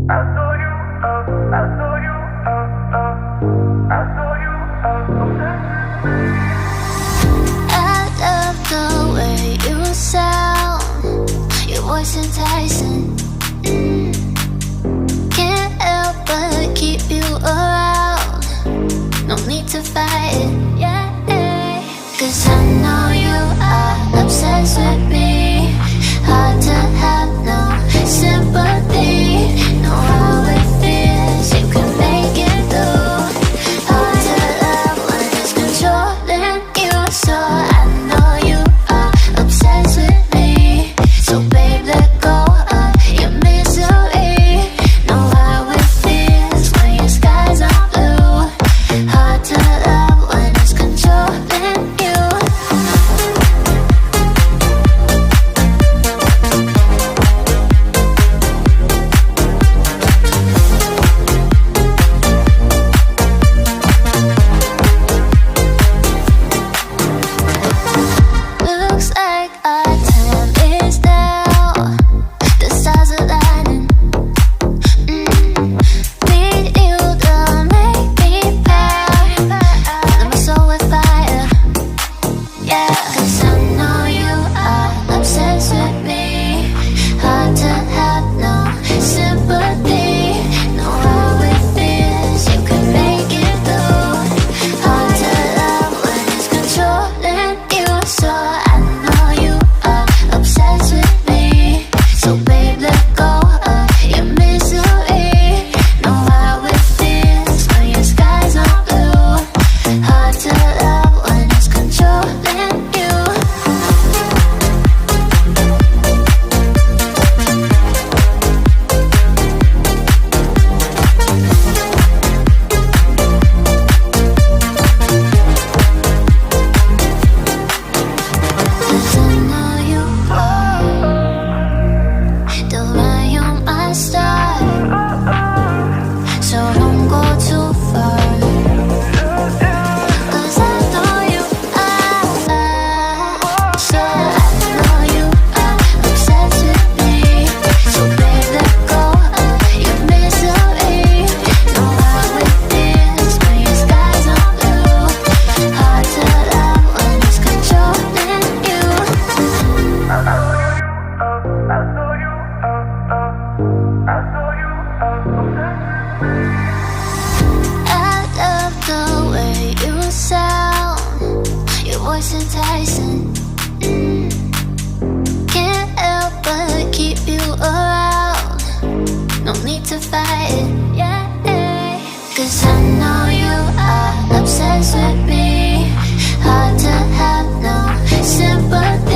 I love the way you sound, your voice enticing. Can't help but keep you around. No need to fight it, yeah. 'Cause I know you are obsessed with me. Hard to have no sympathy. Know how it feels, you can make it through. Hard to love when it's controlling you. So I know you are obsessed with me. So babe, let go of your misery. Know how it feels when your skies are blue. Hard to love when it's controlling you. Looks like our time is now. The stars are aligning. Need you to make me proud. Fill my soul with fire. Yeah, 'cause I know you are obsessed with me. Hard to have no sympathy. Know how it feels, you can make it through. Hard to love when it's controlling you. So I know you are obsessed with me. So babe, let go of your misery. Know how it feels when your skies are blue. Hard to love when it's controlling you. Cause I know you are the line on my star. So don't go too far. Cause I know you are. So I know you are obsessed with me. So babe, let go of your misery. Know how it feels when your skies are blue. Hard to love when it's controlling you. I love the way you sound, your voice enticing. Can't help but keep you around. No need to fight it, yeah. 'Cause I know you are obsessed with me. Hard to have no sympathy.